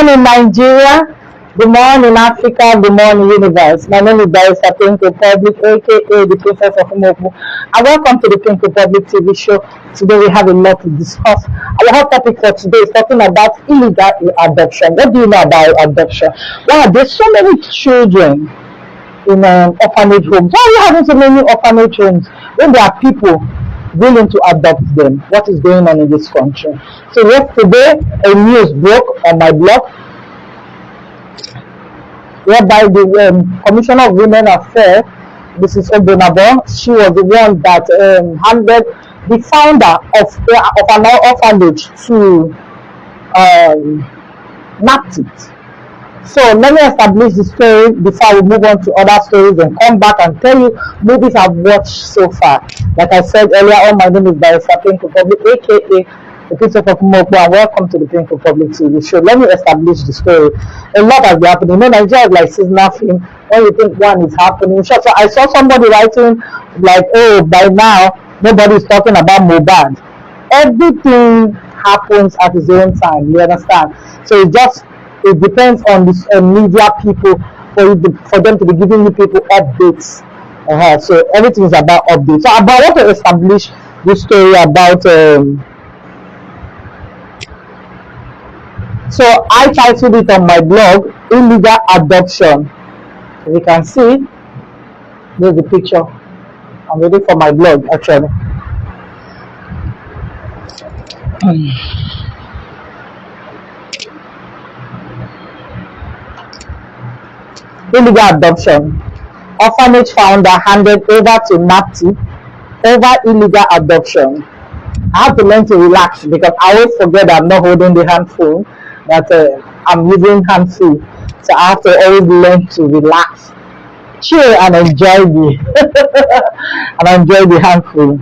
morning, Nigeria. Good morning, Africa. Good morning, universe. My name is Barrister Public, aka the Princess of Umoku. And welcome to the Pink Republic TV show. Today we have a lot to discuss. Our hot topic for today is talking about illegal adoption. What do you know about adoption? Wow, there's so many children in orphanage homes. Why are we having so many orphanage homes when there are people willing to adopt them? What is going on in this country? So yesterday, a news broke on my blog whereby the Commissioner of Women Affairs, Mrs. Obonabo, she was the one that handed the founder of an orphanage to nabbed it. So let me establish the story before we move on to other stories and come back and tell you movies I've watched so far. Like I said earlier on, my name is Barrister Public, aka the Princess of Umoku, and welcome to the Pink Republic TV show. Let me establish the story. A lot has been happening. You know, Nigeria is like seasonal film. When you think one is happening, so I saw somebody writing like, "Oh, by now nobody is talking about Mohbad." Everything happens at its own time. You understand? So it depends on the media people for them to be giving you people updates. So everything is about updates. So I want to establish this story about. So I titled it on my blog, "Illegal Adoption." You can see, there's the picture. I'm ready for my blog actually. Illegal adoption. Orphanage founder handed over to NAPTI over illegal adoption. I have to learn to relax because I always forget that I'm not holding the handful, that I'm using hand free. So I have to always learn to relax, chill, and enjoy the handful.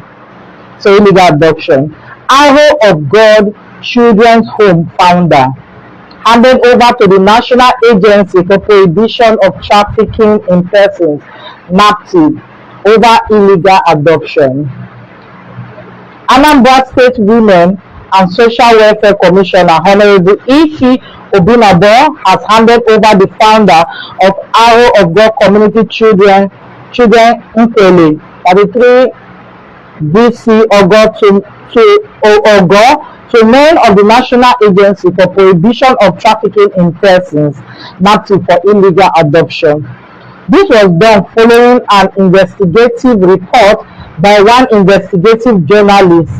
So illegal adoption. Arrow of God Children's Home founder handed over to the National Agency for Prohibition of Trafficking in Persons, NAPTI, over illegal adoption. Anambra State Women and Social Welfare Commissioner Honorable Ifi Obinabo has handed over the founder of Arrow of God Community Children Nkwele, 33 BC Ogo to men of the National Agency for Prohibition of Trafficking in Persons, NAPTI, for illegal adoption. This was done following an investigative report by one investigative journalist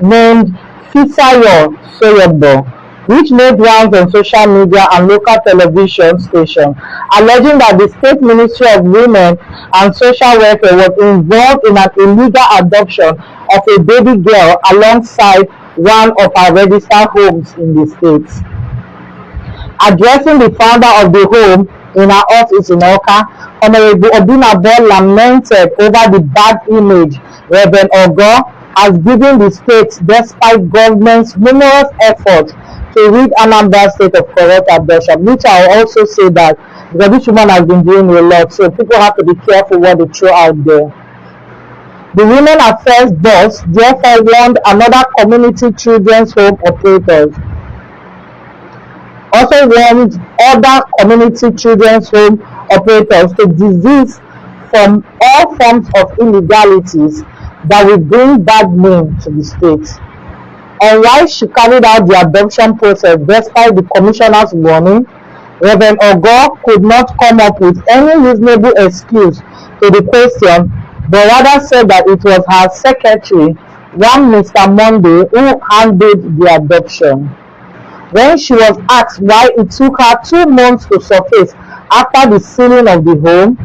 named Fisayo Soyobo, which made rounds on social media and local television stations, alleging that the State Ministry of Women and Social Welfare was involved in an illegal adoption of a baby girl alongside one of our registered homes in the state. Addressing the founder of the home in her office in Oka, Honorable Obinabo lamented over the bad image Reverend Ogo has given the state despite government's numerous efforts to rid Anambra State of corrupt adoption, which I will also say that because this woman has been doing a lot, so people have to be careful what they throw out there. The Women Affairs boss therefore warned another community children's home operators. Also warned other community children's home operators to desist from all forms of illegalities that will bring bad name to the state. And while she carried out the adoption process despite the commissioner's warning, Reverend Ogo could not come up with any reasonable excuse to the question, but rather said that it was her secretary, one Mr. Monday, who handled the adoption. When she was asked why it took her 2 months to surface after the sealing of the home,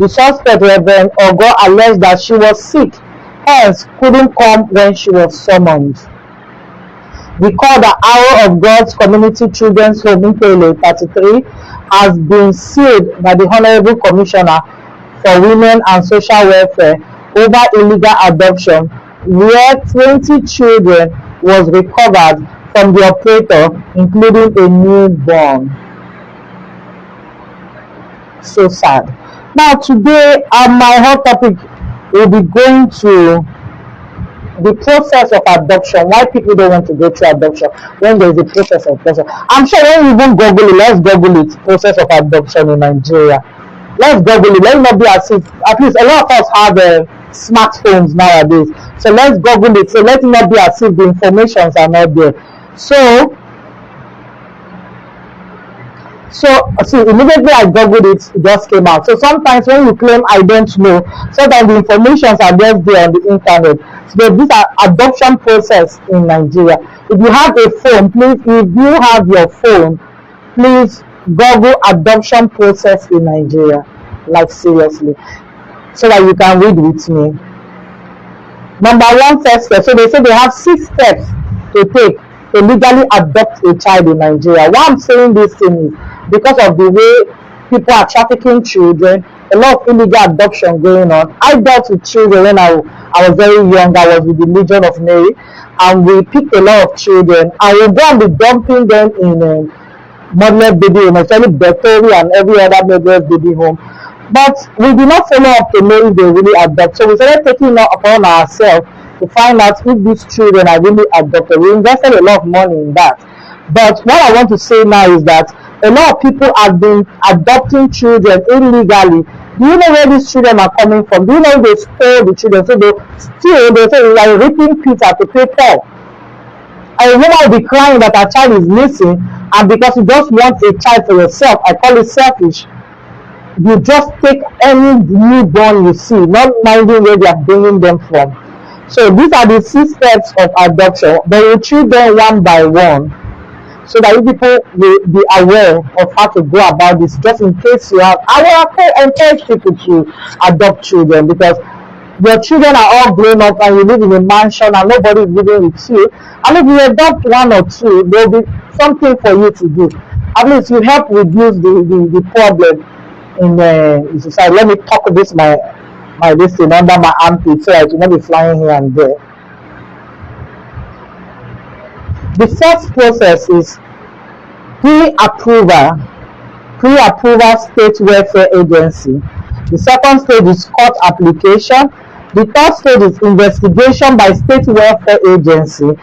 the suspect, Reverend Ogo, alleged that she was sick, hence couldn't come when she was summoned. Recall that Arrow of God's Community Children's Home in Nkwele, 33, has been sealed by the Honorable Commissioner for Women and Social Welfare over illegal adoption, where 20 children was recovered from the operator, including a newborn. So sad. Now today, my hot topic will be going to the process of adoption, why people don't want to go through adoption when there is a process of adoption. I'm sure when you even Google it, let's Google it, process of adoption in Nigeria. Let's Google it. Let it not be as if, at least a lot of us have smartphones nowadays. So let's Google it. So let it not be as if the informations are not there. So see, immediately I googled it, it just came out. So sometimes when you claim I don't know, sometimes the informations are just there on the internet. So these are adoption process in Nigeria. If you have a phone, please, if you have your phone, please Google adoption process in Nigeria, like seriously, so that you can read with me. Number one, first step. So they say they have 6 steps to take to legally adopt a child in Nigeria. Why I'm saying this thing is because of the way people are trafficking children, a lot of illegal adoption going on. I dealt with children when I was very young. I was with the Legion of Mary, and we picked a lot of children. I will go and be dumping them in motherless baby home, especially Bethel and every other motherless baby home. But we did not follow up to know if they really adopt. So we started taking it upon ourselves to find out if these children are really adopted. We invested a lot of money in that. But what I want to say now is that a lot of people have been adopting children illegally. Do you know where these children are coming from? Do you know they stole the children? So they say it's like ripping Peter to pay Paul. A woman will be crying that her child is missing, and because you just want a child for yourself, I call it selfish. You just take any newborn you see, not minding where they are bringing them from. So these are the 6 steps of adoption. But we treat them one by one, so that you people will be aware of how to go about this, just in case you have. I will encourage people to adopt children, because your children are all grown up and you live in a mansion and nobody is living with you. And if you adopt 1 or 2, there will be something for you to do. At least you help reduce the problem in the society. Let me talk this my this thing under my armpit so I will not be flying here and there. The first process is pre-approval state welfare agency. The second stage is court application. The third stage is investigation by state welfare agency.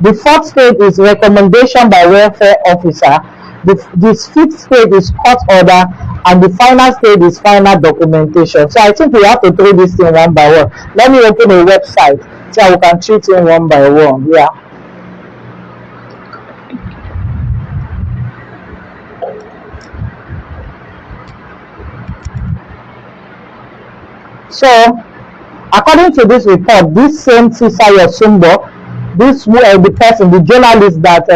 The fourth stage is recommendation by welfare officer. This 5th stage is court order, and the final stage is final documentation. So I think we have to treat this thing one by one. Let me open a website so we can treat it one by one. Yeah. So, according to this report, this same Fisayo Sumbo, the person, the journalist that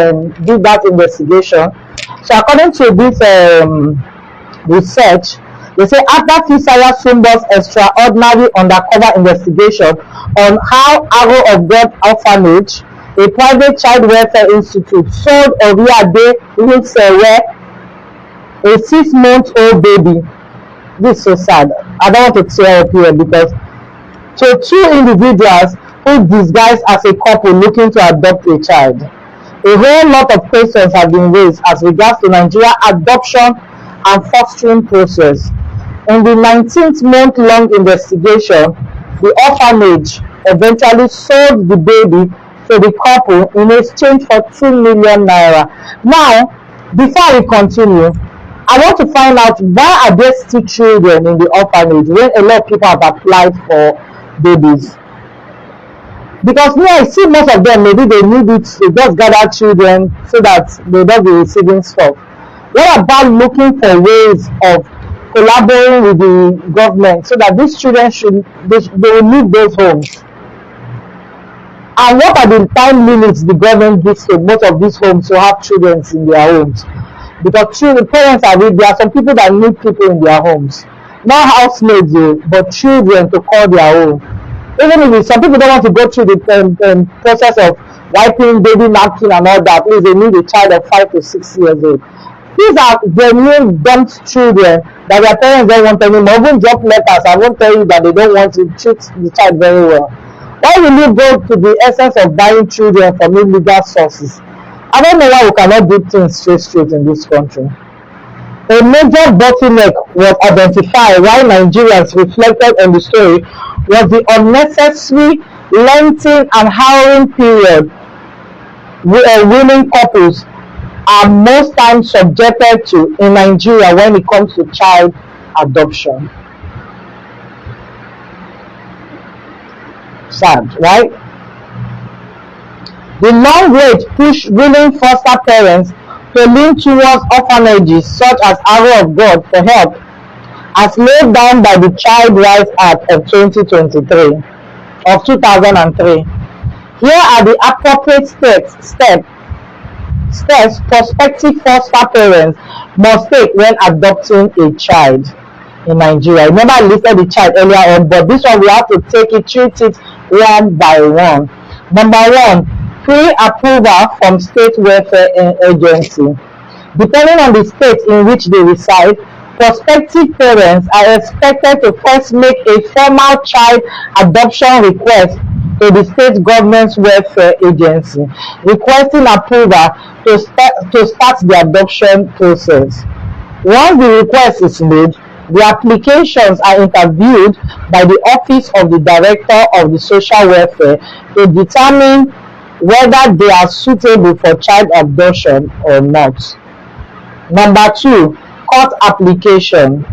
did that investigation. So, according to this research, they say after Fisayo Sumbo's extraordinary undercover investigation on how Arrow of God Orphanage, a private child welfare institute, sold Oriade Lusewe, a 6-month-old baby. This is so sad. I don't want to tear up here, because so 2 individuals who disguised as a couple looking to adopt a child. A whole lot of questions have been raised as regards to Nigeria adoption and fostering process. In the 19-month-long investigation, the orphanage eventually sold the baby to the couple in exchange for 2 million naira. Now, before we continue, I want to find out, why are there still children in the orphanage when a lot of people have applied for babies? Because me, I see most of them, maybe they need it to just gather children so that they don't be receiving stuff. What about looking for ways of collaborating with the government so that these children they will leave those homes? And what are the time limits the government gives to most of these homes to have children in their homes? Because parents are there are some people that need people in their homes, not housemaids, but children to call their own. Even if some people don't want to go through the process of wiping baby napkin and all that, please, they need a child of 5 to 6 years old. These are genuine dumped children that their parents don't want anymore. Even drop letters, I won't tell you that they don't want to treat the child very well. Why will you go to the essence of buying children from illegal sources? I don't know why we cannot do things straight in this country. A major bottleneck was identified while Nigerians reflected on the story was the unnecessary lengthy and harrowing period willing couples are most times subjected to in Nigeria when it comes to child adoption. Sad, right? The long wait pushed willing foster parents to lean towards orphanages such as Arrow of God for help, as laid down by the Child Rights Act of 2003. Here are the appropriate steps prospective foster parents must take when adopting a child in Nigeria. Remember, I listed the child earlier on, but this one we have to treat it one by one. Number one, pre-approval from state welfare agency. Depending on the state in which they reside, prospective parents are expected to first make a formal child adoption request to the state government's welfare agency, requesting approval to start the adoption process. Once the request is made, the applications are interviewed by the Office of the Director of the Social Welfare to determine whether they are suitable for child adoption or not. Number two, court application.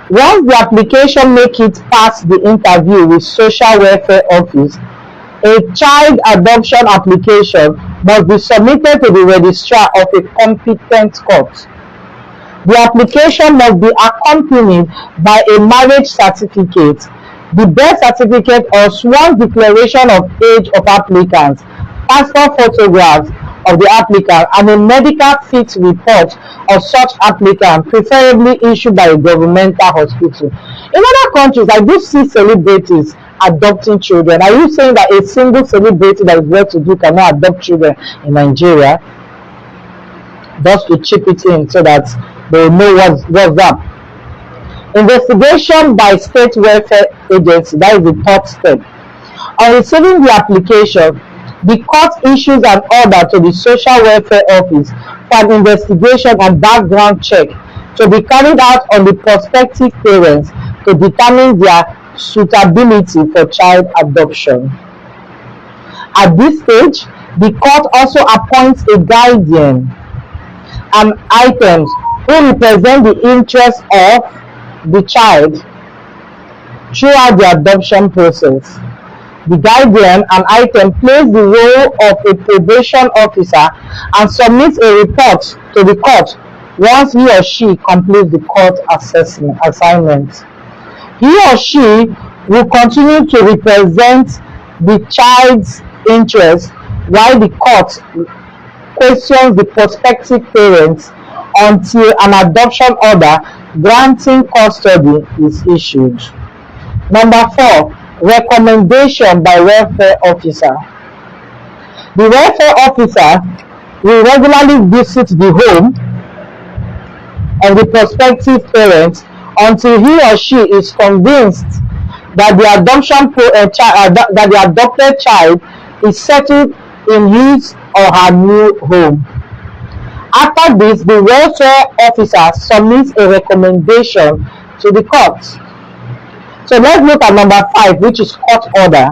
Once the application makes it past the interview with Social Welfare Office, a child adoption application must be submitted to the registrar of a competent court. The application must be accompanied by a marriage certificate, the birth certificate or sworn declaration of age of applicants, passport photographs of the applicant, and a medical fit report of such applicant, preferably issued by a governmental hospital. In other countries, I do see celebrities adopting children. Are you saying that a single celebrity that is well-to-do cannot adopt children in Nigeria? Just to chip it in so that they know what's up. Investigation by state welfare agency, that is the third step. On receiving the application, the court issues an order to the Social Welfare Office for an investigation and background check to be carried out on the prospective parents to determine their suitability for child adoption. At this stage, the court also appoints a guardian and items who represent the interests of the child throughout the adoption process. The guardian and item plays the role of a probation officer and submits a report to the court once he or she completes the court assignment. He or she will continue to represent the child's interests while the court questions the prospective parents until an adoption order granting custody is issued. Number four, recommendation by welfare officer. The welfare officer will regularly visit the home of the prospective parent until he or she is convinced that the adopted child is settled in his or her new home. After this, the welfare officer submits a recommendation to the court. So let's look at number five, which is court order.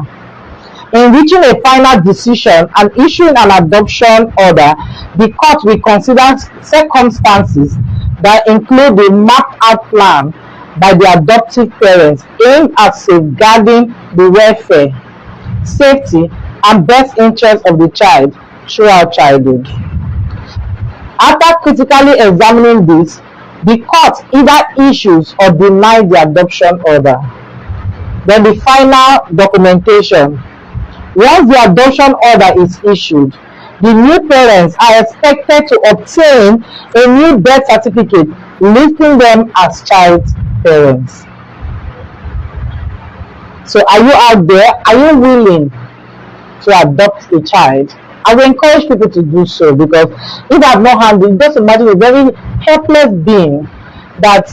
In reaching a final decision and issuing an adoption order, the court will consider circumstances that include the mapped out plan by the adoptive parents aimed at safeguarding the welfare, safety, and best interest of the child throughout childhood. After critically examining this, the court either issues or denies the adoption order. Then the final documentation. Once the adoption order is issued, the new parents are expected to obtain a new birth certificate listing them as child's parents. So are you out there? Are you willing to adopt a child? I will encourage people to do so, because if I've not handled, just imagine a very helpless being that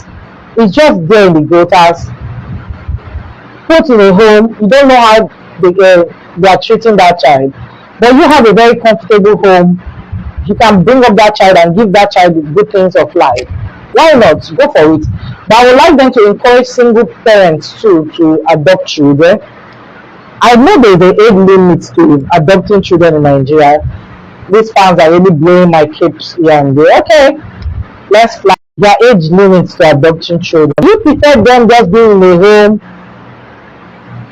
is just there in the gutters, put in a home. You don't know how they are treating that child, but you have a very comfortable home. You can bring up that child and give that child the good things of life. Why not? Go for it. But I would like them to encourage single parents too to adopt children. I know there's an age limit to adopting children in Nigeria. These fans are really blowing my capes here and there. Okay, let's fly. There are age limits to adopting children. You prefer them just being in a home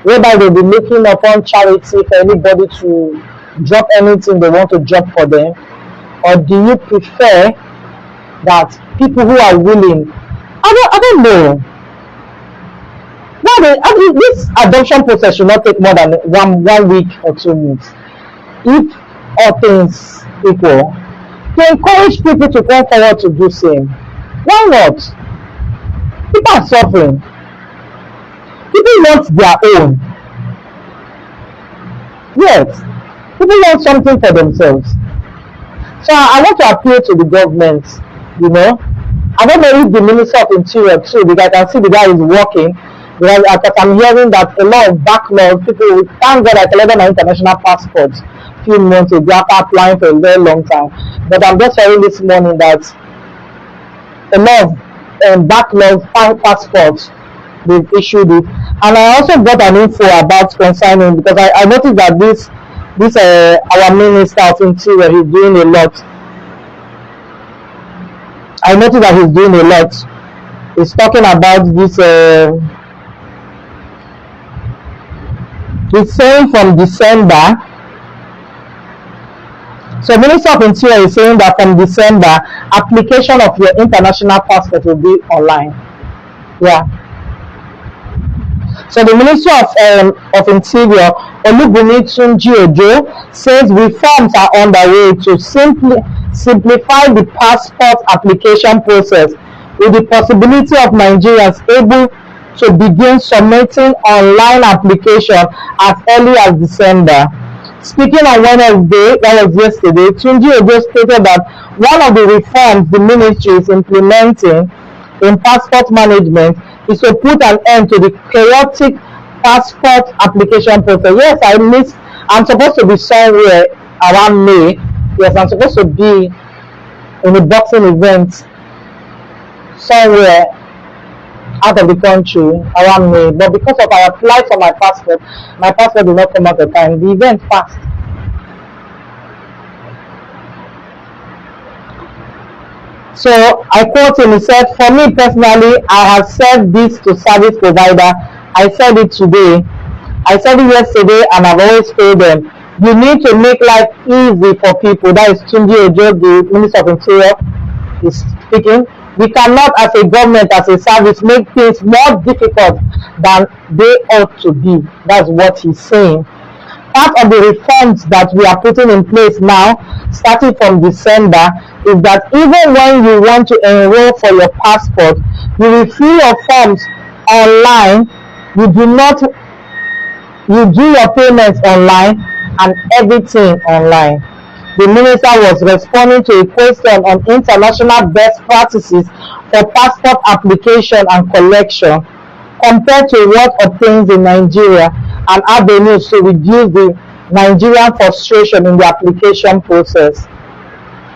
whereby they'll be making upon charity for anybody to drop anything they want to drop for them? Or do you prefer that people who are willing, I don't know. This adoption process should not take more than one week or 2 weeks. If all things equal, to encourage people to come forward to do same. Why not? People are suffering. People want their own. Yes, people want something for themselves. So I want to appeal to the government, you know. I don't know if the Minister of Interior too, because I can see the guy is working. Because I'm hearing that a lot of backlog people, thank God I collected my international passport a few months ago after applying for a very long time. But I'm just hearing this morning that a lot of backlog passports they've issued it. And I also got an info about consigning, because I noticed that this our Minister of Interior, he's doing a lot. I noticed that he's doing a lot. He's talking about this. He's saying from December. So Minister of Interior is saying that from December, application of your international passport will be online. Yeah. So the Minister of Interior, Olubunmi Tunji Ojo, says reforms are underway to simplify the passport application process, with the possibility of Nigerians able to begin submitting online application as early as December. Speaking on Wednesday, that was yesterday, Tunji Ojo stated that one of the reforms the ministry is implementing in passport management is to put an end to the chaotic passport application process. Yes, I'm supposed to be somewhere around May. Yes, I'm supposed to be in a boxing event somewhere out of the country around May. But because of I applied for my passport did not come at the time. The event passed. So I quote him, he said, "For me personally, I have said this to service provider. I said it today. I said it yesterday, and I've always told them, you need to make life easy for people." That is Tunji Ojo, the Minister of Interior, is speaking. We cannot, as a government, as a service, make things more difficult than they ought to be. That's what he's saying. Part of the reforms that we are putting in place now, starting from December, is that even when you want to enroll for your passport, you will fill your forms online. You do your payments online and everything online. The minister was responding to a question on international best practices for passport application and collection compared to what obtains in Nigeria, and avenues to reduce the Nigerian frustration in the application process.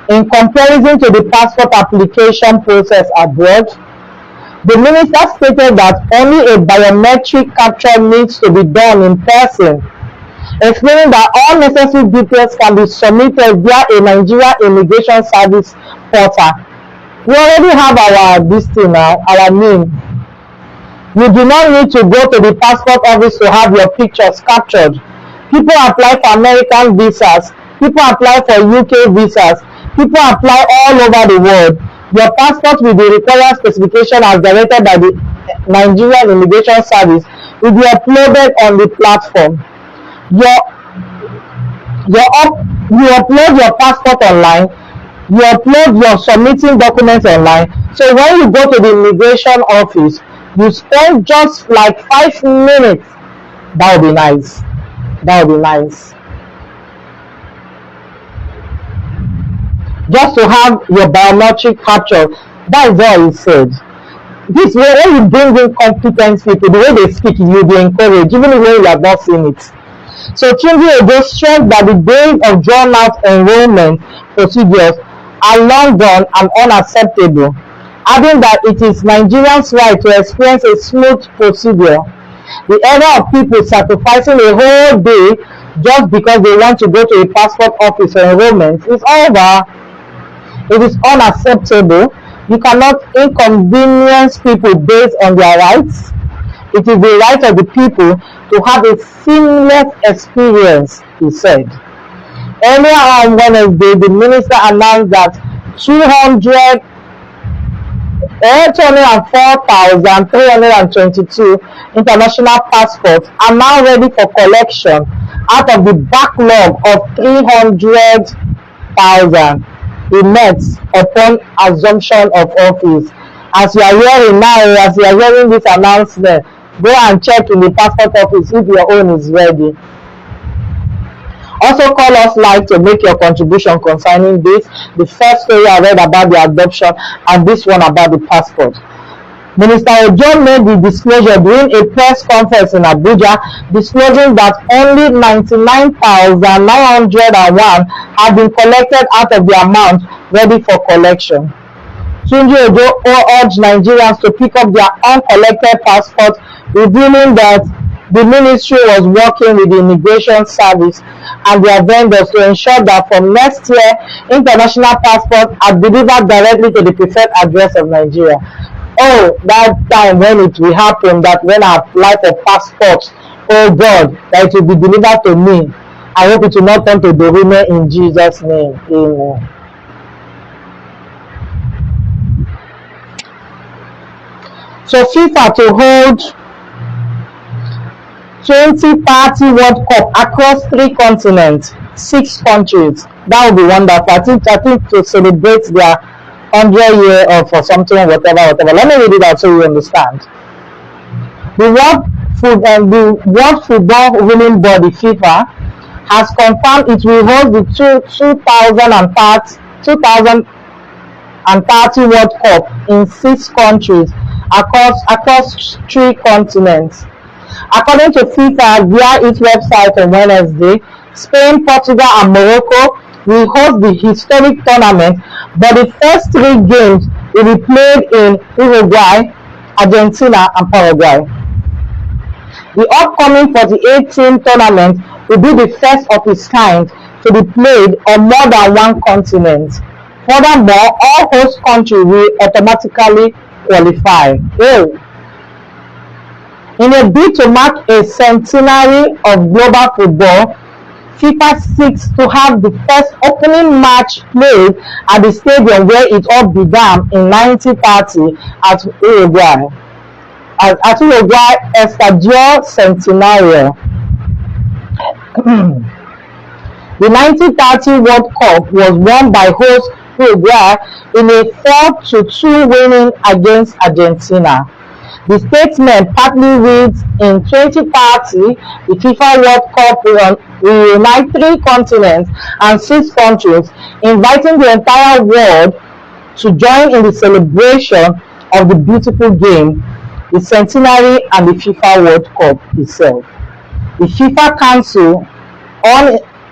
In comparison to the passport application process abroad, the minister stated that only a biometric capture needs to be done in person, explaining that all necessary details can be submitted via a Nigeria Immigration Service portal. We already have our our name. You do not need to go to the passport office to have your pictures captured. People apply for American visas. People apply for UK visas. People apply all over the world. Your passport with the required specification as directed by the Nigerian Immigration Service will be uploaded on the platform. You upload your passport online. You upload your submitting documents online. So when you go to the immigration office, you spend just like 5 minutes. That would be nice. That would be nice. Just to have your biometric capture. That is all he said. This way, when you bring in competent people, the way they speak, you'll be encouraged, even when you have not seen it. So Tunji Ojo stressed that the days of drawn-out enrollment procedures are long gone and unacceptable, adding that it is Nigerians' right to experience a smooth procedure. The era of people sacrificing a whole day just because they want to go to a passport office for enrollment is over. It is unacceptable. You cannot inconvenience people based on their rights. It is the right of the people to have a seamless experience, he said. Earlier on Wednesday, the minister announced that 204,322 international passports are now ready for collection out of the backlog of 300,000 emerged upon assumption of office. As you are hearing now, as you are hearing this announcement, go and check in the passport office if your own is ready. Also call us live to make your contribution concerning this. The first story I read about the adoption and this one about the passport. Minister Ojo made the disclosure during a press conference in Abuja, disclosing that only 99,901 have been collected out of the amount ready for collection. Tunji Ojo urged Nigerians to pick up their uncollected passports, revealing that the ministry was working with the immigration service and their vendors to ensure that from next year, international passports are delivered directly to the preferred address of Nigeria. Oh, that time when it will happen, that when I apply for passports, oh God, that it will be delivered to me. I hope it will not turn to the women in Jesus' name. Amen. So FIFA to hold 2030 World Cup across 3 continents, 6 countries. That would be wonderful. I think to celebrate their 100-year or something, whatever. Let me read it out so you understand. The World Football Ruling Body, FIFA, has confirmed it will host the 2030 World Cup in 6 countries across 3 continents. According to FIFA via its website on Wednesday, Spain, Portugal, and Morocco will host the historic tournament, but the first 3 games will be played in Uruguay, Argentina, and Paraguay. The upcoming 48-team tournament will be the first of its kind to be played on more than 1 continent. Furthermore, all host countries will automatically qualify. In a bid to mark a centenary of global football, FIFA seeks to have the first opening match played at the stadium where it all began in 1930 at Uruguay. At Uruguay Estadio Centenario. The 1930 World Cup was won by host Uruguay in a 4-2 winning against Argentina. The statement partly reads, in 2030, the FIFA World Cup will unite 3 continents and 6 countries, inviting the entire world to join in the celebration of the beautiful game, the centenary, and the FIFA World Cup itself. The FIFA Council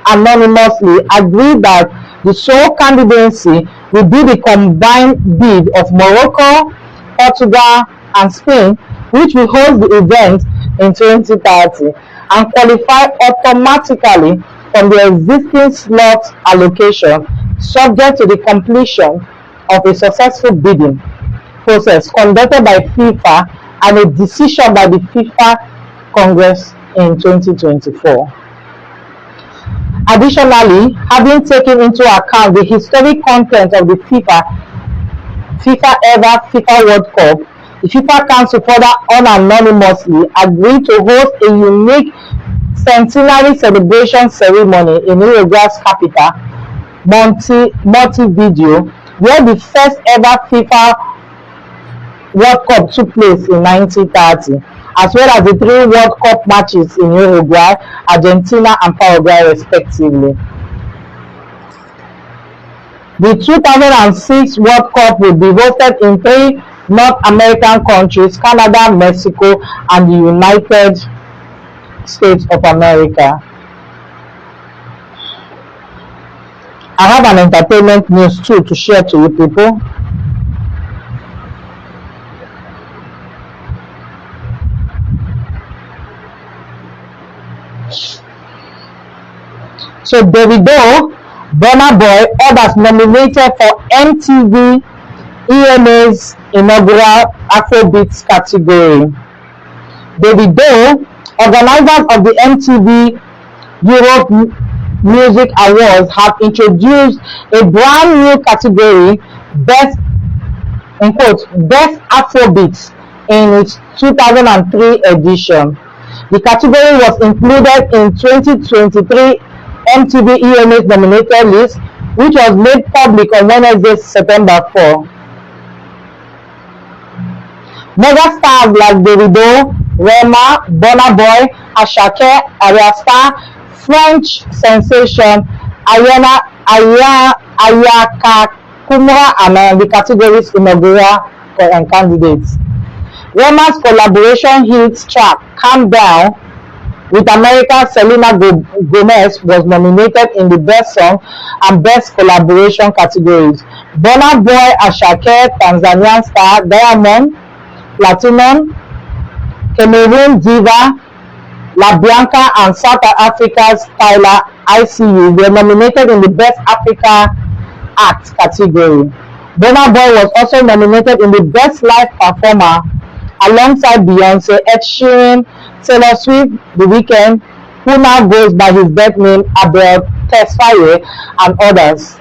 anonymously agreed that the sole candidacy will be the combined bid of Morocco, Portugal, and Spain, which will host the event in 2030 and qualify automatically from the existing slot allocation, subject to the completion of a successful bidding process conducted by FIFA and a decision by the FIFA Congress in 2024. Additionally, having taken into account the historic content of the FIFA World Cup, the FIFA Council further unanimously agreed to host a unique centenary celebration ceremony in Uruguay's capital, Montevideo, where the first ever FIFA World Cup took place in 1930, as well as the 3 World Cup matches in Uruguay, Argentina, and Paraguay respectively. The 2006 World Cup will be hosted in 3 North American countries, Canada, Mexico, and the United States of America. I have an entertainment news too to share to you people. So Davido, Burna Boy, others nominated for MTV EMA's inaugural Afrobeats category. Davido, organizers of the MTV Europe Music Awards, have introduced a brand new category, Best in quote, Best Afrobeats, in its 2003 edition. The category was included in 2023 MTV EMA's nominated list, which was made public on Wednesday, September 4. Mega stars like Davido, Rema, Burna Boy, Asake, Arya Star, French sensation Ayaka Kumra among the category's inaugural candidates. Rema's collaboration hit track "Calm Down" with American Selena Gomez was nominated in the Best Song and Best Collaboration categories. Burna Boy, Asake, Tanzanian star, Diamond Platinum, Cameroon diva La Bianca, and South Africa's Tyler ICU were nominated in the Best Africa Act category. Burna Boy was also nominated in the Best Live Performer alongside Beyonce, Ed Sheeran, Taylor Swift, The Weeknd, who now goes by his birth name Advert, and others.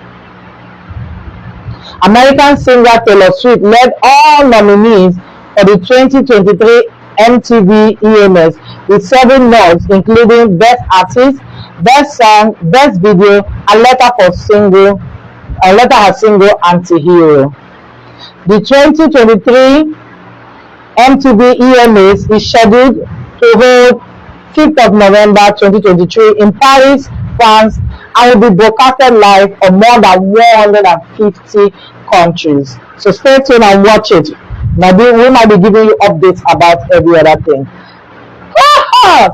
American singer Taylor Swift led all nominees for the 2023 MTV EMAs with 7 nods, including Best Artist, Best Song, Best Video, and Letter Her Single Anti-Hero. The 2023 MTV EMAs is scheduled to hold 5th of November 2023 in Paris, France, and will be broadcasted live on more than 150 countries. So stay tuned and watch it. Maybe we might be giving you updates about every other thing.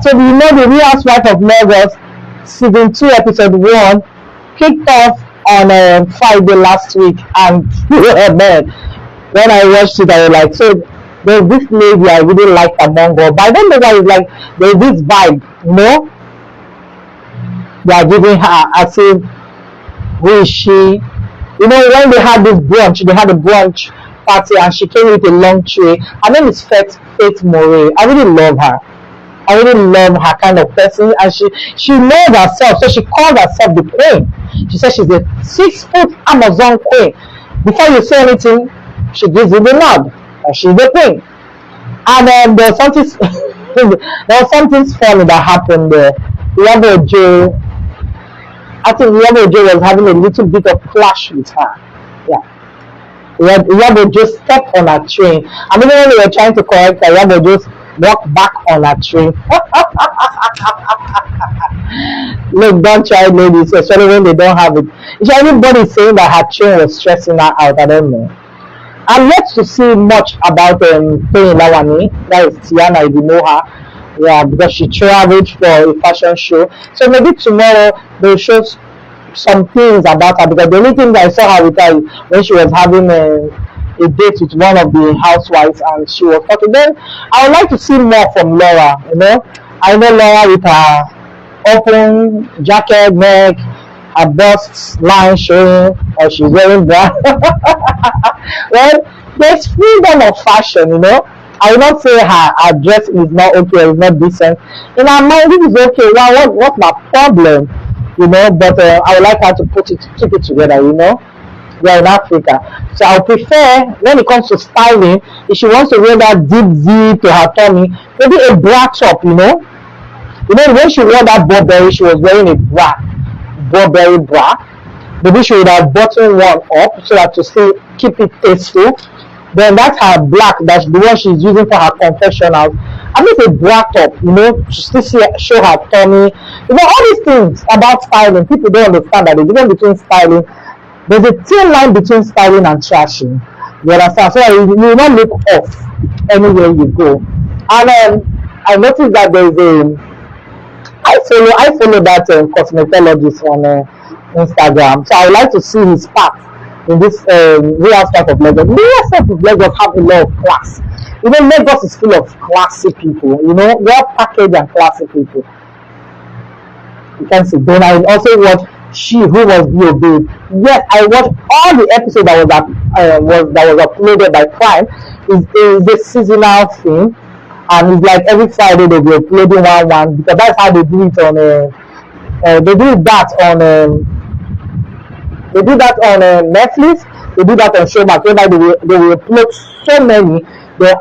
So you know the Real Housewives of Lagos season 2 episode 1 kicked off on Friday last week, and man, when I watched it I was like, so there's this lady I really like among her, but I don't know why it's like there's this vibe, you know, they are giving her as if, who is she? You know, when they had a brunch party and she came with a long tray. Her name is Faith Moray. I really love her. I really love her kind of person, and she knows herself, so she calls herself the queen. She says she's a 6-foot Amazon queen. Before you say anything, she gives you the nod, and she's the queen. And there was something funny that happened there. I think Yabo Joe was having a little bit of clash with her. Yeah. Yabo just stepped on her train. I mean, when they were trying to correct her, Yabo just walked back on her train. Look, don't try, ladies, especially when they don't have it. Is everybody saying that her train was stressing her out? I don't know. I'm yet to see much about Toyin Lawani. That is Tiana, if you know her. Yeah, because she traveled for a fashion show. So maybe tomorrow they'll show some things about her, because the only thing that I saw her with her is when she was having a date with one of the housewives and she was talking. Then I would like to see more from Laura, you know. I know Laura with her open jacket neck, her bust line showing, or she's wearing bra. Well, there's freedom of fashion, you know. I will not say her dress is not okay, it's not decent. In her mind, it is okay. Well, what's my problem? You know, but I would like her to keep it together, you know. We are in Africa. So I would prefer, when it comes to styling, if she wants to wear that deep V to her tummy, maybe a bra top, you know. You know, when she wore that Burberry, she was wearing a Burberry bra. Maybe she would have buttoned one up so that to still keep it tasteful. Then that's her black, that's the one she's using for her confessionals. I mean, a bra top, you know, to still show her tummy. You know, all these things about styling, people don't understand that the difference between styling, there's a thin line between styling and trashing. You understand? So you will not look off anywhere you go. And I noticed that there's I follow that cosmetologist on Instagram. So I would like to see his path in this Real Housewives of Lagos. Real Housewives of Lagos have a lot of class. You know, Lagos is full of classy people, you know, well packaged and classy people. You can see. Then I also watched She Who Was B.O.B. Yes, I watched all the episodes that was uploaded by Prime. Is a seasonal thing, and it's like every Friday they'll be uploading one because that's how they do it on. They do that on. They do that on Netflix. They do that on Showmax. Whereby they will upload so many. They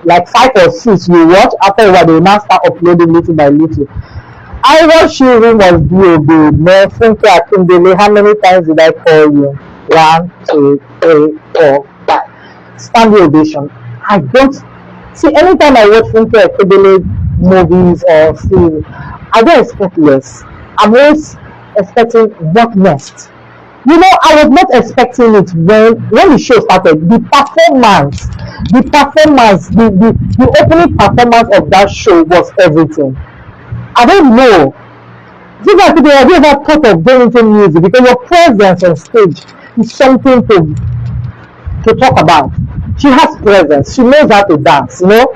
like 5 or 6 you watch. After a while, they will now start uploading little by little. I was She Who Was B.O.B. Man, Funke Akindele, how many times did I call you? 1, 2, 3, 4, 5. Standing ovation. I don't see anytime I watch Funke Akindele movies or series, I don't expect less. I'm always expecting what next. You know, I was not expecting it when the show started. The opening performance of that show was everything. I don't know. Just like today, have you ever thought of going into music? Because your presence on stage is something to talk about. She has presence. She knows how to dance, you know.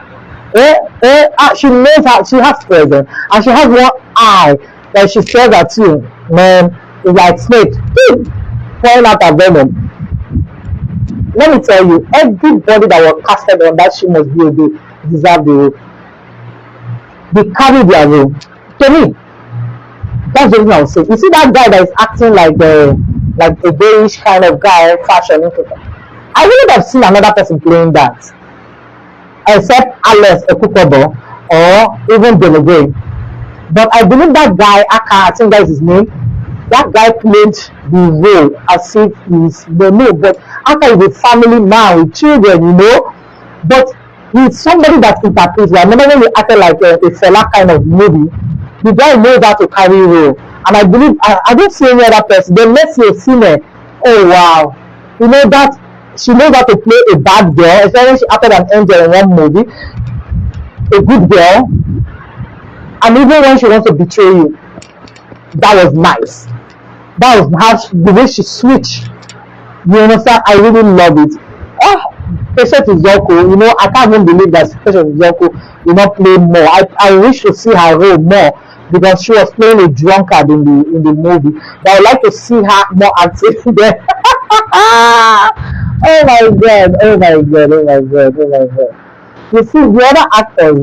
She knows how. She has presence, and she has one eye that she stares at you. Man, it's like snake pouring out her venom. Let me tell you, everybody that was casted on that She Must B.O.B. deserve the role. They carry their role. To me, that's the thing I would say. You see that guy that is acting like a bearish kind of guy, fashion. I wouldn't have seen another person playing that, except Alex Ekukobo or even Delegate. But I believe that guy, Aka, I think that is his name. That guy played the role as if he's but Aka is a family man with children, you know. But he's somebody that interprets. I remember when he acted like a fella kind of movie. The guy knows how to carry role, and I believe I don't see any other person. Then let's see a female. Oh wow, you know that she knows how to play a bad girl, especially when she acted an angel in one movie, a good girl, and even when she wants to betray you, that was nice. That was how the way she switched. You understand? I really love it. Patient Izoko, you know, I can't even believe that Patient Izoko will not play more. I wish to see her role more because she was playing a drunkard in the movie. But I would like to see her more active there. Oh my god, oh my god, oh my god, oh my god. You see the other actors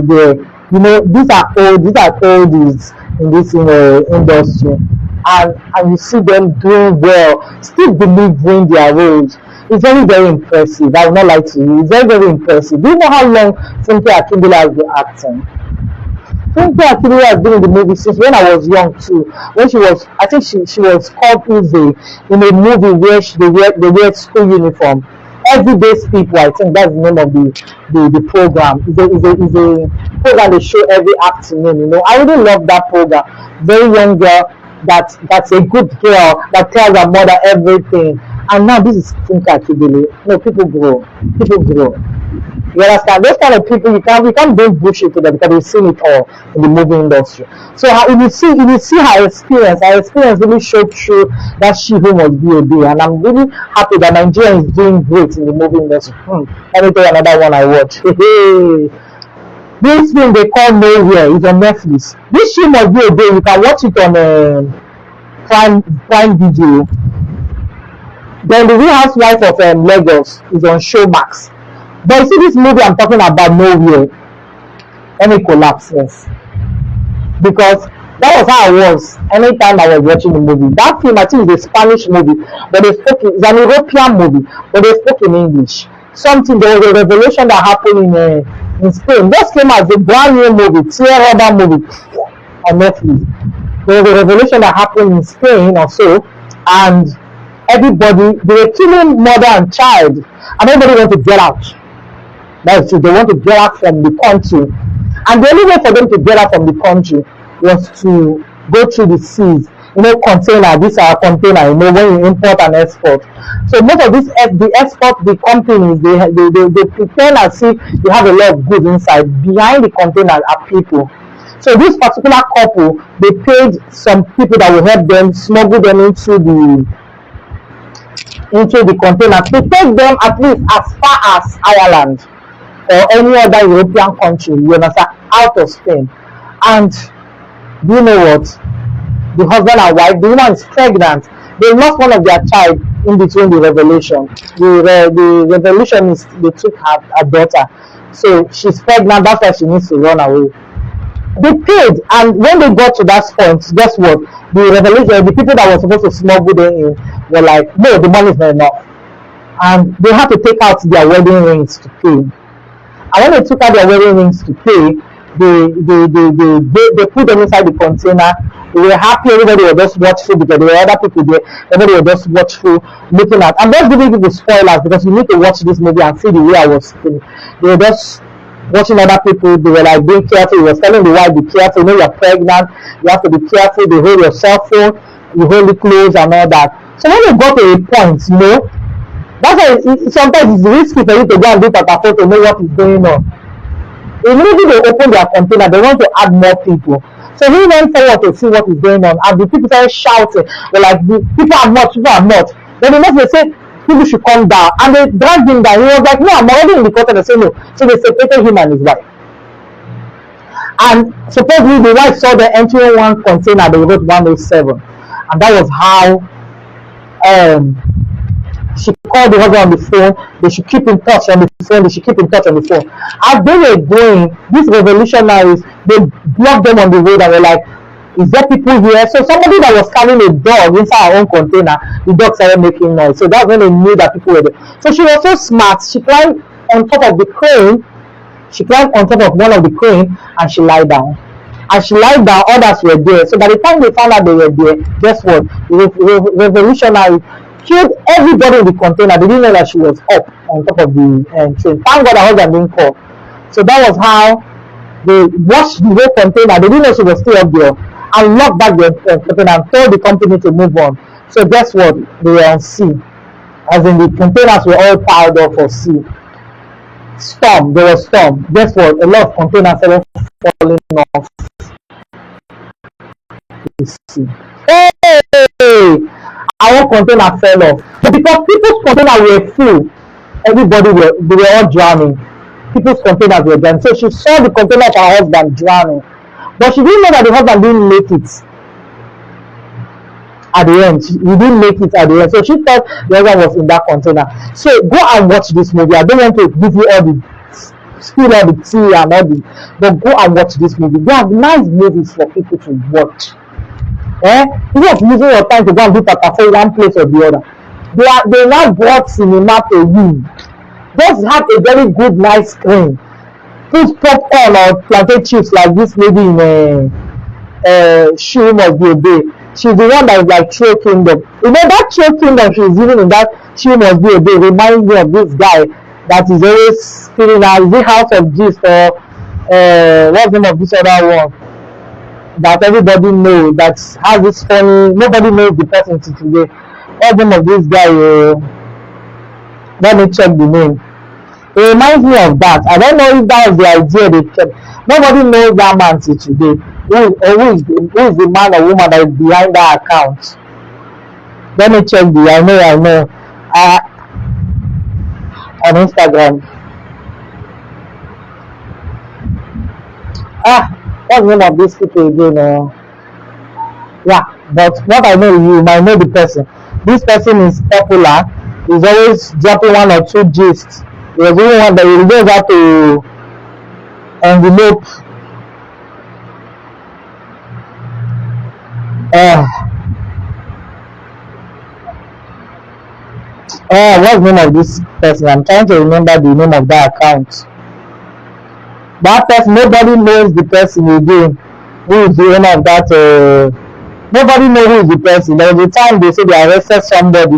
there. You know, these are oldies in this industry. And you see them doing well, still delivering their roles. It's very, very impressive. I will not lie to you. It's very, very impressive. Do you know how long Funke Akindele has been acting? Funke Akindele has been in the movie since when I was young too. When she was, I think she was called Uze in a movie where they wear school uniform. Everyday's People, I think that's the name of the program. It's a program they show every afternoon. You know, I really love that program. Very young girl. That's a good girl that tells her mother everything. And now this is Funke Akindele. No, people grow. You understand? Those kind of people, you can't bring bullshit to them because they've seen it all in the movie industry. So if you see her experience really showed through that She Who Was B.O.B. And I'm really happy that Nigeria is doing great in the movie industry. Let me tell you another one I watched. This film they call Nowhere is on Netflix. This She Must B.O.B. You can watch it on Prime Video. Then The Real Housewife of Lagos is on Showmax. But you see this movie I'm talking about, Nowhere, let me collapse, yes. Because that was how I was anytime I was watching the movie. That film, I think, is a Spanish movie, but it's an European movie, but they spoke in English. There was a revelation that happened in Spain. Just came as a brand new movie, Tierra movie on Netflix. There was a revelation that happened in Spain or so, and everybody, they were killing mother and child, and everybody wanted to get out. That's true. They want to get out from the country, and the only way for them to get out from the country was to go through the seas. You know, container. This is our container. You know, when you import and export. So most of the export, the companies, they pretend as if they have a lot of goods inside. Behind the container are people. So this particular couple, they paid some people that will help them smuggle them into the container to take them at least as far as Ireland or any other European country, you understand? out of Spain. And do you know what? The husband and wife, the woman is pregnant. They lost one of their child in between the revelation. The revelation is they took her daughter. So she's pregnant, that's why she needs to run away. They paid, and when they got to that point, guess what? The revelation, the people that were supposed to smuggle them in were like, no, the money is not enough. And they had to take out their wedding rings to pay. And when they took out their wedding rings to pay, they put them inside the container. They were happy, everybody was just watchful because there were other people there. Everybody was just watchful, looking at. I'm just giving people spoilers because you need to watch this movie and see the way I was feeling. They were just watching other people. They were like being careful. He was telling the wife, be careful. You know you're pregnant. You have to be careful. They hold your cell phone. You hold it close and all that. So when you got to a point, you know, that's why sometimes it's risky for you to go and do photo to know what is going on. Immediately they open their container, they want to add more people. So he went forward to see what is going on, and the people started shouting. They're like, people are not, people are not. Then the next they said people should come down, and they dragged him down. He was like, no, I'm already in the court. And they said no. So they separated him and his wife. And supposedly the wife saw them entering one container. They wrote 107, and that was how she called the husband on the phone. They should keep in touch on the phone. They should keep in touch on the phone. As they were going, these revolutionaries, they blocked them on the road and were like, is there people here? So somebody that was carrying a dog inside her own container, the dog started making noise. So that's when they knew that people were there. So she was so smart. She climbed on top of the crane. She climbed on top of one of the crane and she lied down. As she lied down, others were there. So by the time they found out they were there, guess what? The revolutionaries killed everybody in the container. They didn't know that she was up on top of the train. Thank God her husband didn't call. So that was how they washed the whole container. They didn't know she was still up there, and locked back the container and told the company to move on. So guess what? They were on sea. As in the containers were all piled up for sea. Storm. There was storm. Guess what? A lot of containers started falling off the sea. Hey! Our container fell off. But because people's containers were full, they were all drowning. People's containers were drowning. So she saw the container of her husband drowning. But she didn't know that the husband didn't make it at the end. He didn't make it at the end. So she thought the husband was in that container. So go and watch this movie. I don't want to give you all the spill all the tea and all the, but go and watch this movie. They have nice movies for people to watch. Instead of using your time to go and do for one place or the other, they now brought cinema to you. Just have a very good nice screen. Put popcorn or plantain chips like this lady in She Must Be Obeyed. She's the one that is like Trio Kingdom. You know that Trio Kingdom she's even in that She Must Be Obeyed reminds me of this guy that is always feeling out. Is it House of Gist or what's the name of this other one? That everybody knows, that has this funny, nobody knows the person to today. What's the name of this guy? Let me check the name. It reminds me of that. I don't know if that was the idea they kept. Nobody knows that man till today. Who is the man or woman that is behind that account? Let me check I know. On Instagram. What's the name of these people again? Yeah, but what I know, you might know the person. This person is popular. He's always dropping one or two gists. There's even one that you just have to envelope. What's the name of this person? I'm trying to remember the name of that account. That person, nobody knows the person again. Who is the owner of that? Nobody knows who is the person. There was a time they say they arrested somebody,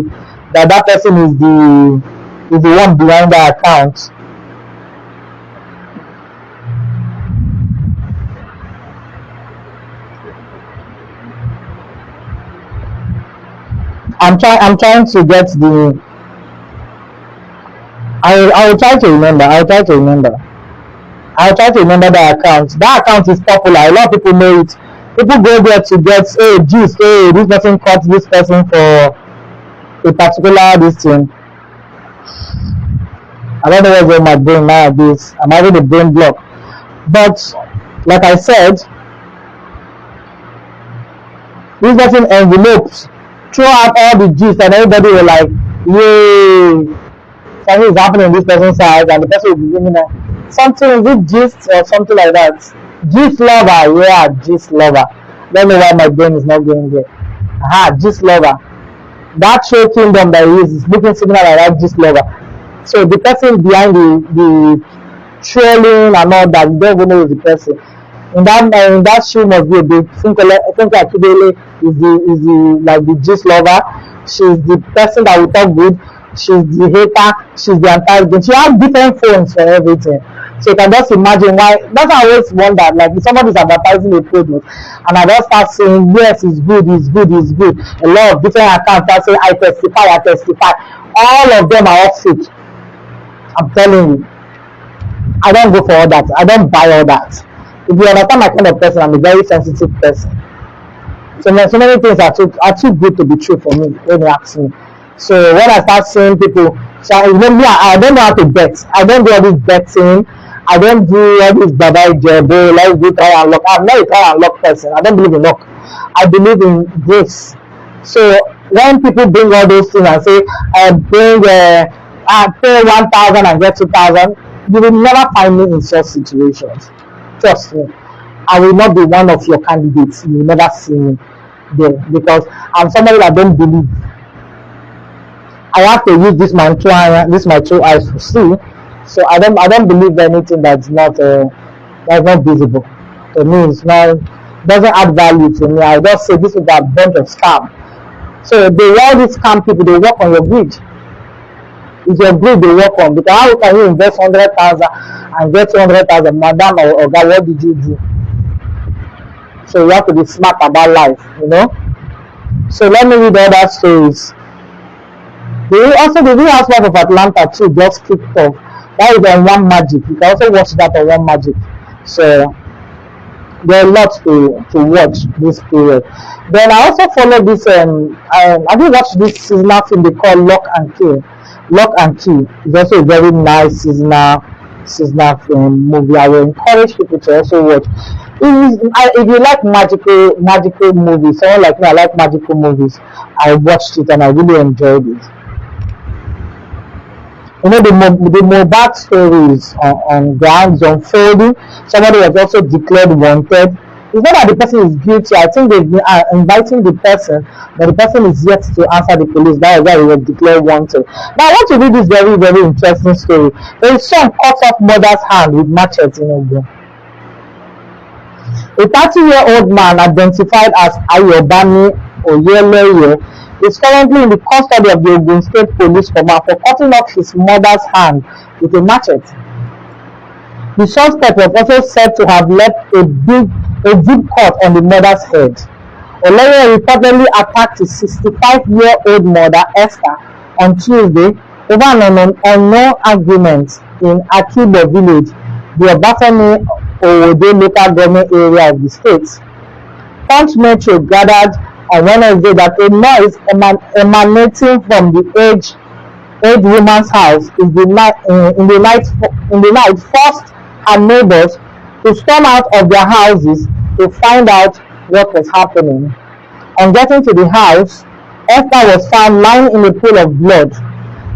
that person is the one behind the account. I'm trying to get the. I will try to remember. I'll try to remember the account. That account is popular. A lot of people know it. People go there to get, gist. This person caught this person for a particular this thing. I don't know what's in my brain nowadays. I'm having a brain block. But like I said, this person enveloped, threw out all the gist, and everybody were like, yay, something is happening in this person's eyes, and the person will be giving something, is it gist or something like that? Gist lover, yeah, gist lover. Don't know why my brain is not going there. Aha, gist lover. That show kingdom that he is looking similar like that gist lover. So the person behind the trailing and all that, you don't even know the person. In that show must be a big Funke Akindele is the like the gist lover. She's the person that will talk good. She's the hater. She's the antagonist. She has different phones for everything. So you can just imagine why. That's why I always wonder, like if somebody is advertising a product and I just start saying yes, it's good, it's good, it's good. A lot of different accounts start saying I testify. All of them are all fake. I'm telling you. I don't go for all that. I don't buy all that. If you understand my kind of person, I'm a very sensitive person. So many things are too good to be true for me when you ask me. So when I start seeing people, so you know me, I don't know how to bet. I don't do all this betting. I don't do all this baba jebo. Let's do try and luck. I'm not a try and luck person. I don't believe in luck. I believe in grace. So when people bring all those things and say, I pay 1,000 and get 2,000, you will never find me in such situations. Trust me. I will not be one of your candidates. You will never see me there because I'm somebody that don't believe. I have to use this my two eyes to see. So I don't believe anything that's not visible. To me, it's not doesn't add value to me. I just say this is a bunch of scam. So all these scam people, they work on your greed. It's your greed they work on, because how can you invest 100,000 and get 200,000, madam or guy? What did you do? So you have to be smart about life, you know. So let me read other stories. The Real Housewife of Atlanta too just kicked off. That is on One Magic. You can also watch that on One Magic. So there are lots to watch this period. Then I also follow this. Have you watched this seasonal film they call Lock and Key? Lock and Key is also a very nice seasonal film movie. I will encourage people to also watch. If you like magical movies, someone like me, I like magical movies. I watched it and I really enjoyed it. You know, the Mohbad stories on grounds unfolding. Somebody was also declared wanted. It's not that the person is guilty. I think they've been inviting the person, but the person is yet to answer the police. That is why he was declared wanted. Now I want to read this very, very interesting story. There is son cuts off mother's hand with machete in Ogun. A 30-year-old man identified as Ayobami Oyeleye is currently in the custody of the Ogun State Police Command for cutting off his mother's hand with a machete. The suspect was also said to have left a deep cut on the mother's head. Oyeleye reportedly attacked his 65-year-old mother, Esther, on Tuesday over an unknown argument in Akibo village, the Obatani Owode local government area of the state. Punch Metro gathered on Wednesday that a noise emanating from the aged woman's house in the night forced her neighbors to storm out of their houses to find out what was happening. On getting to the house, Esther was found lying in a pool of blood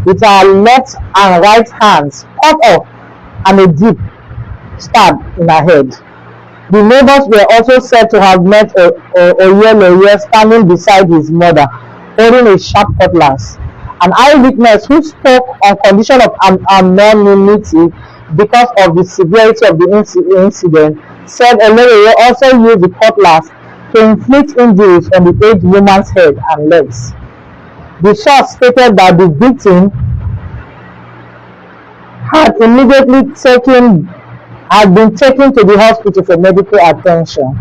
with her left and right hands cut off and a deep stab in her head. The neighbors were also said to have met Oyeleye standing beside his mother, holding a sharp cutlass. An eyewitness who spoke on condition of anonymity because of the severity of the incident said Oyeleye also used the cutlass to inflict injuries on the aged woman's head and legs. The source stated that the victim had been taken to the hospital for medical attention.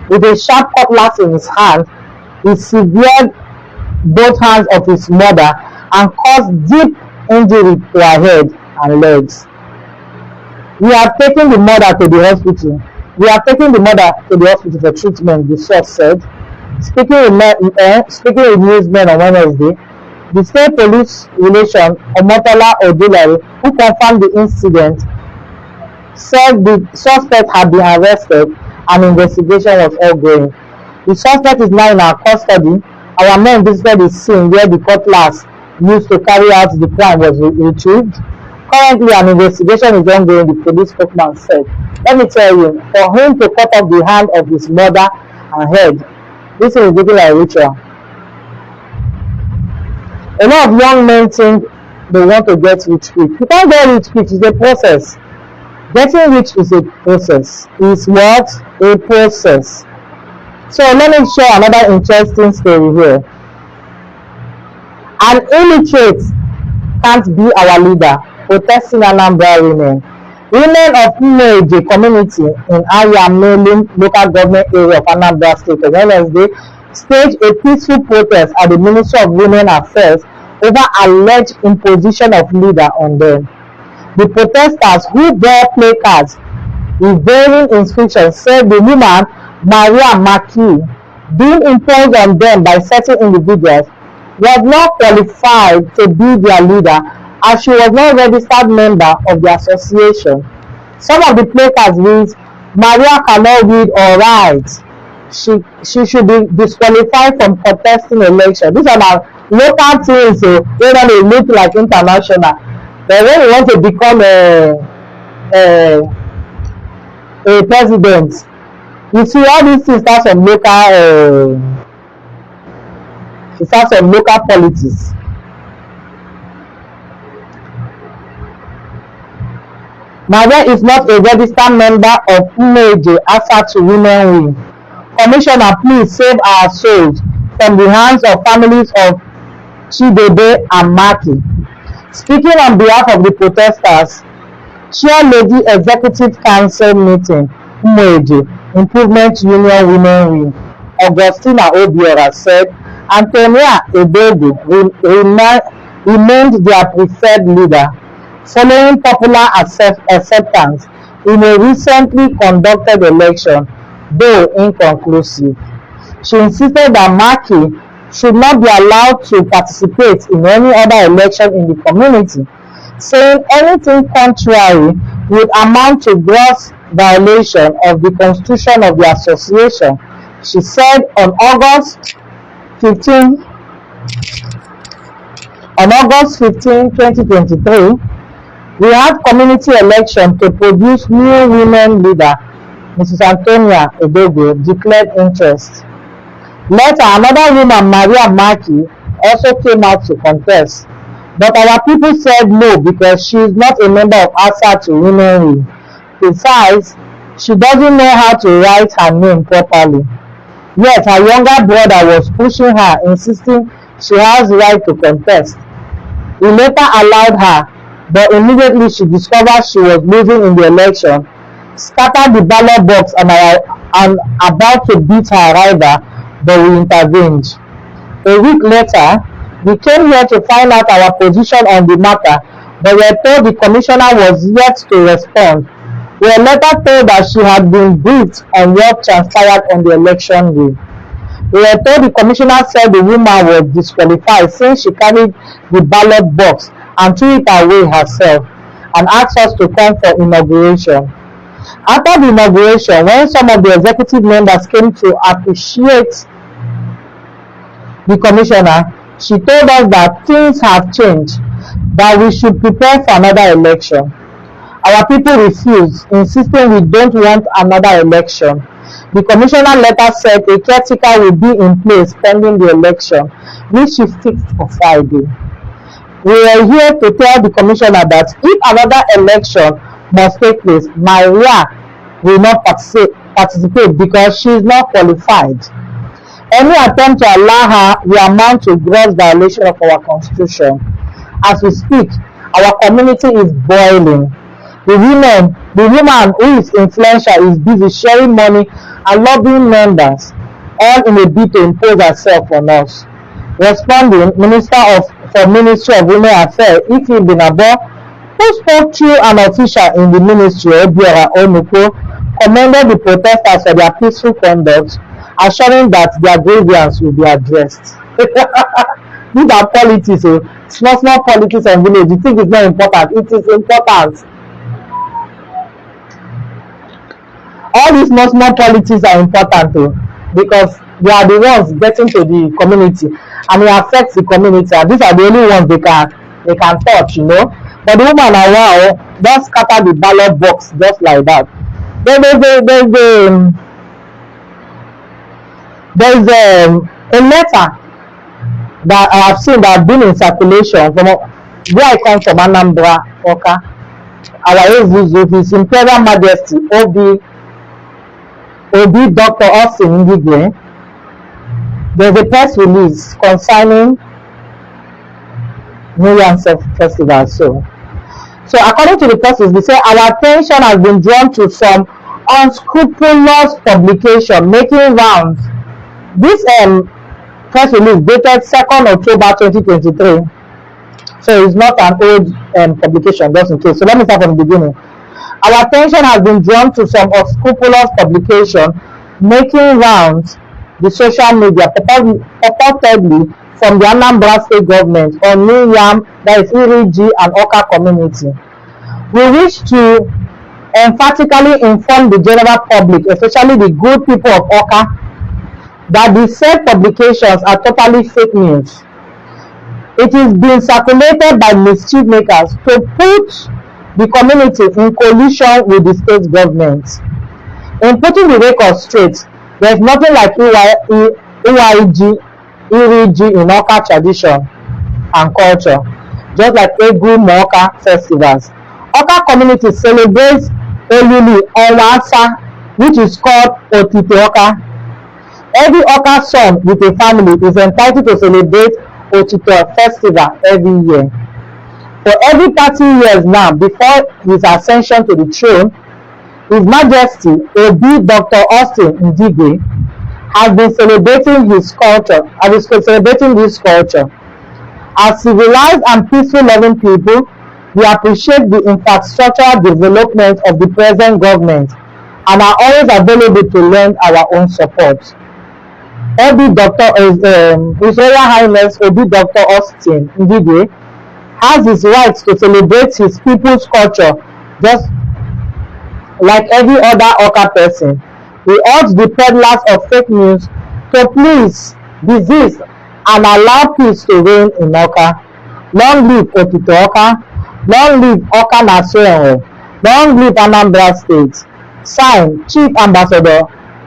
With a sharp cutlass in his hand, he severed both hands of his mother and caused deep injury to her head and legs. We have taken the mother to the hospital. For treatment, the source said. Speaking with newsmen on Wednesday, the state police relation Omotola Odulari, who confirmed the incident, said the suspect had been arrested and investigation was ongoing. The suspect is now in our custody. Our men visited the scene where the cutlass used to carry out the crime was retrieved. Currently, an investigation is ongoing, the police spokesman said. Let me tell you, for him to cut off the hand of his mother and head, this is looking like a ritual. A lot of young men think they want to get rich quick. You can't get rich quick, it's a process. Getting rich is a process. Is what? A process. So let me share another interesting story here. An illiterate can't be our leader, protesting Anambra women. Women of Umeje community in Ayamele local government area of Anambra State on Wednesday staged a peaceful protest at the Ministry of Women Affairs over alleged imposition of leader on them. The protesters, who bore placards with varying inscriptions, said the woman, Maria Maki, being imposed on them by certain individuals, was not qualified to be their leader as she was not a registered member of the association. Some of the placards read, Maria cannot read or write. She should be disqualified from contesting election. These are our local things, so they don't look like international. But when you want to become a president, you see all these things start from local politics. Maria is not a registered member of Umeje Asa to Women Wing. Commissioner, please save our souls from the hands of families of Chidebe and Maki. Speaking on behalf of the protesters, Chair Lady Executive Council meeting, Umeje Improvement Union Women Wing, Augustina Obiora said Antonia Edego remained their preferred leader, following popular acceptance in a recently conducted election, though inconclusive. She insisted that Maki should not be allowed to participate in any other election in the community, saying anything contrary would amount to gross violation of the constitution of the association. She said on August 15, 2023, we had community election to produce new women leader. Mrs. Antonia Edego declared interest. Later, another woman, Maria Maki, also came out to contest, but our people said no because she is not a member of ASA to Women Wing. Besides, she doesn't know how to write her name properly. Yet, her younger brother was pushing her, insisting she has the right to contest. We later allowed her, but immediately she discovered she was losing in the election, scattered the ballot box and about to beat her rival, but we intervened. A week later, we came here to find out our position on the matter, but we were told the commissioner was yet to respond. We were later told that she had been briefed on what transpired on the election day. We were told the commissioner said the woman was disqualified since she carried the ballot box and threw it away herself, and asked us to come for inauguration. After the inauguration, when some of the executive members came to appreciate the commissioner, she told us that things have changed, that we should prepare for another election. Our people refused, insisting we don't want another election. The commissioner later said a caretaker will be in place pending the election, which she fixed for Friday. We are here to tell the commissioner that if another election must take place, Maria will not participate because she is not qualified. Any attempt to allow her will amount to gross violation of our constitution. As we speak, our community is boiling. The woman who is influential is busy sharing money and lobbying members, all in a bid to impose herself on us. Responding, Minister for Ministry of Women Affairs, Ifi Binabo, who spoke through an official in the ministry, Obiora Onuko, commended the protesters for their peaceful conduct, assuring that their grievance will be addressed. These are politics, small politics and village. You think it's not important? It is important. All these small politics are important too, because they are the ones getting to the community, and it affects the community, and these are the only ones they can touch, but the woman na wow just scatter the ballot box just like that. There's a letter that I have seen that have been in circulation from where I come from, Anambra, Oka. Our Ezuzu, His Imperial Majesty Obi Dr. Austin Ndigwe. There's a press release concerning New Yam Festival. So according to the press release, they say our attention has been drawn to some unscrupulous publication making rounds. This press release dated 2nd October 2023. So it's not an old publication, just in case. So let me start from the beginning. Our attention has been drawn to some unscrupulous publication making rounds the social media, purportedly from the Anambra State government on New Yam, that is Iriji and Oka community. We wish to emphatically inform the general public, especially the good people of Oka, that the said publications are totally fake news. It is being circulated by mischief makers to put the community in collusion with the state government. In putting the record straight, there is nothing like Iriji in Oka tradition and culture, just like Egu Moka festivals. Oka community celebrates Olili Onwasa, which is called Otite Oka. Every Oka son with a family is entitled to celebrate Otite festival every year. For every 30 years now, before his ascension to the throne, His Majesty Obi Dr. Austin Ndigwe has been celebrating this culture. As civilized and peaceful loving people, we appreciate the infrastructural development of the present government and are always available to lend our own support. His Royal Highness Obi Dr. Austin Ndigwe has his rights to celebrate his people's culture just like every other Oka person. We urge the peddlers of fake news to please desist and allow peace to reign in Oka. Long live Otite Oka, long live Oka Nasoenwe, long live Anambra State. Signed, Chief Ambassador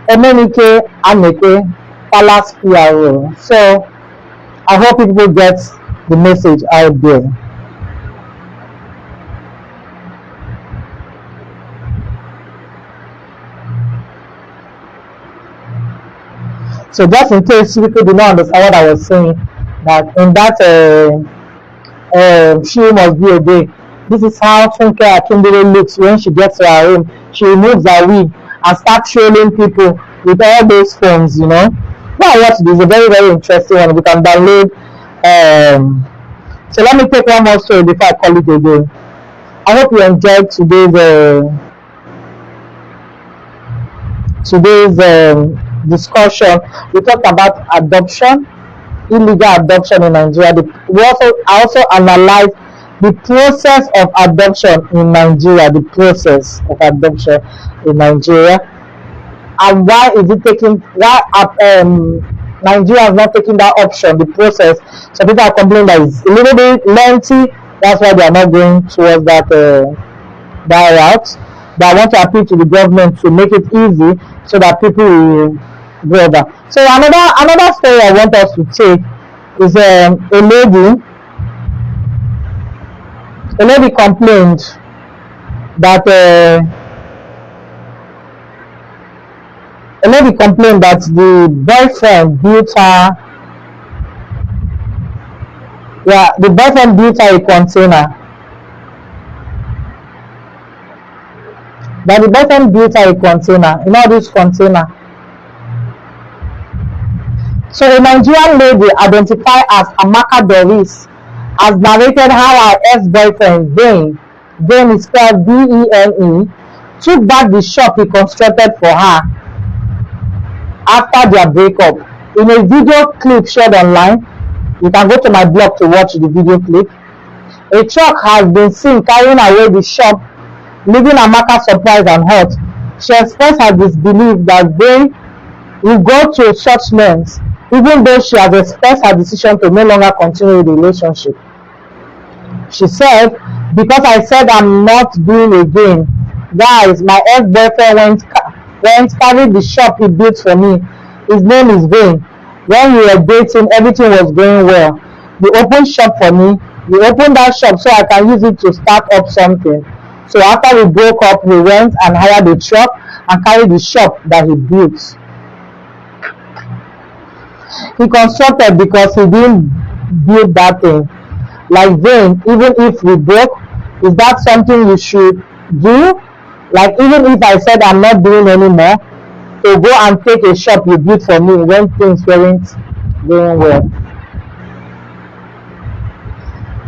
Emenike Aneke, Palace PRO. So I hope people get the message out there. So just in case people do not understand what I was saying, that in that she must be obeyed. This is how Funke Akindele looks when she gets to her room. She removes her wig and starts trolling people with all those phones, Now I watch this, a very, very interesting one. We can download. So let me take one more story before I call it a day. I hope you enjoyed today's discussion. We talked about adoption, illegal adoption in Nigeria. I also analyzed the process of adoption in Nigeria, and why Nigeria is not taking that option, the process. So people are complaining that it's a little bit lengthy. That's why they are not going towards that route. But I want to appeal to the government to make it easy so that people will go over. So another story I want us to take is a lady complained that the boyfriend built her a container. This container. So a Nigerian lady identified as Amaka Doris has narrated how her ex-boyfriend Dane is spelled Dene, took back the shop he constructed for her after their breakup. In a video clip shared online, you can go to my blog to watch the video clip. A truck has been seen carrying away the shop, leaving Amaka surprised and hurt. She expressed her disbelief that they will go to such lengths, even though she has expressed her decision to no longer continue the relationship. She said, because I said I'm not doing again. Guys, my ex-boyfriend went carried the shop he built for me. His name is Vane. When we were dating, everything was going well. He opened shop for me. He opened that shop so I can use it to start up something. So after we broke up, we went and hired a truck and carried the shop that he built. He constructed because he didn't build that thing. Like Vane, even if we broke, is that something you should do? Like even if I said I'm not doing anymore, to go and take a shop you built for me when things weren't going well.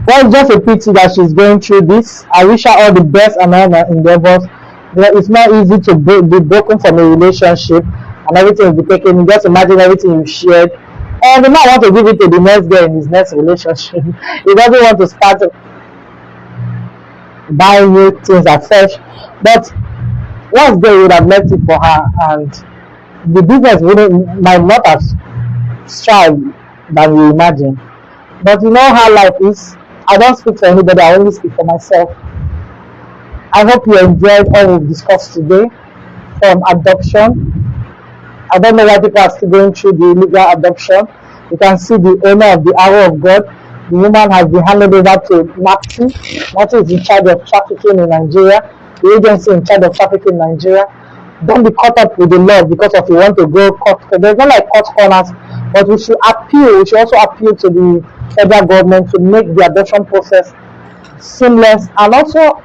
Well, it's just a pity that she's going through this. I wish her all the best and all her endeavors. It's not easy to be broken from a relationship and everything will be taken. Just imagine everything you shared. And the man want to give it to the next girl in his next relationship. He doesn't want to start buying new things afresh. But once they would have left it for her, and the business might not have thrived than we imagine. But you know how life is. I don't speak for anybody, I only speak for myself. I hope you enjoyed all we've discussed today from adoption. I don't know why people are still going through the illegal adoption. You can see the owner of the Arrow of God. The woman has been handed over to NAPTI. NAPTI is in charge of trafficking in Nigeria. The agency in charge of trafficking in Nigeria. Don't be caught up with the law because of you want to go court. There's not like court corners, but we should appeal. We should also appeal to the federal government to make the adoption process seamless, and also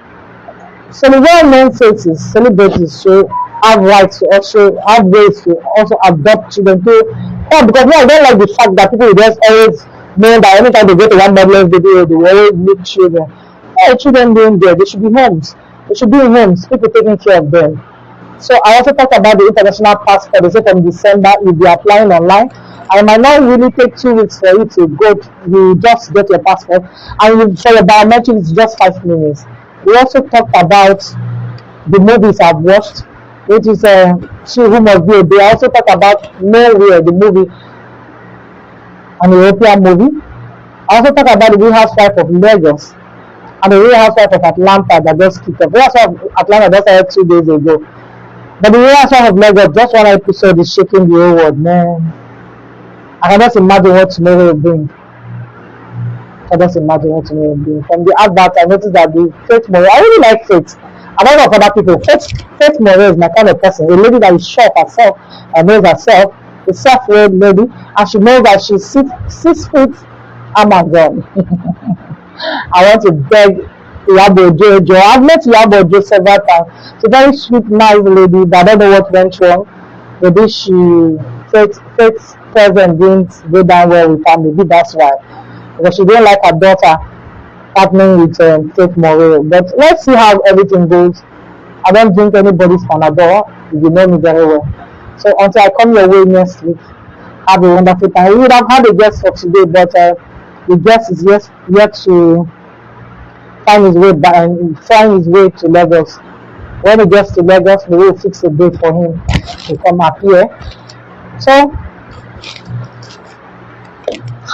some well-known faces, celebrities, should have rights to also have ways to also adopt children too. Yeah, because I don't like the fact that people just always know that anytime they go to one Babylon's video, they will always meet children. Yeah, children being there, they should be homes. They should be in homes, people taking care of them. So I also talked about the international passport. They say from December you'll be applying online. And it might not really take 2 weeks for you to go. You just get your passport, and for your biometrics it's just 5 minutes. We also talked about the movies I've watched, which is She Who Must Be Obeyed. I also talked about Nowhere, the movie, an European movie. I also talked about the Real Housewife of Lagos and the Real Housewife of Atlanta that just kicked off. The Real Housewife of Atlanta just started 2 days ago. But the Real Housewife of Lagos, just one episode is shaking the whole world, man. I can just imagine what tomorrow will bring. I just imagine what tomorrow will bring. From the advert, I noticed that the Faith Moreau, I really like Faith. I don't know of other people. Faith Moreau is my kind of person. A lady that is sure of herself and knows herself, a self-made lady, and she knows that she's 6 feet. Oh my God. I want to beg Iyabo Ojo. I've met Iyabo Ojo several times. She's a very sweet, nice lady, but I don't know what went wrong. Maybe Faith's present didn't go down well with her. Maybe that's why. Because she didn't like her daughter partnering with Faith Moreau. But let's see how everything goes. I don't drink anybody's Panadol. You know me very well. So until I come your way next week, have a wonderful time. We would have had a guest for today, but the guest is yet to find his way to Lagos. When he gets to Lagos, we will fix a date for him to come up here. So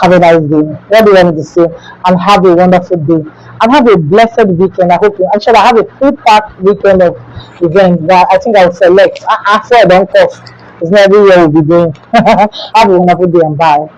have a nice day. What do you want me to say? And have a wonderful day. And have a blessed weekend. I hope you actually have a full-packed weekend of events that I think I'll select. After I don't cost. It's not everywhere we'll be going. Have a wonderful day and bye.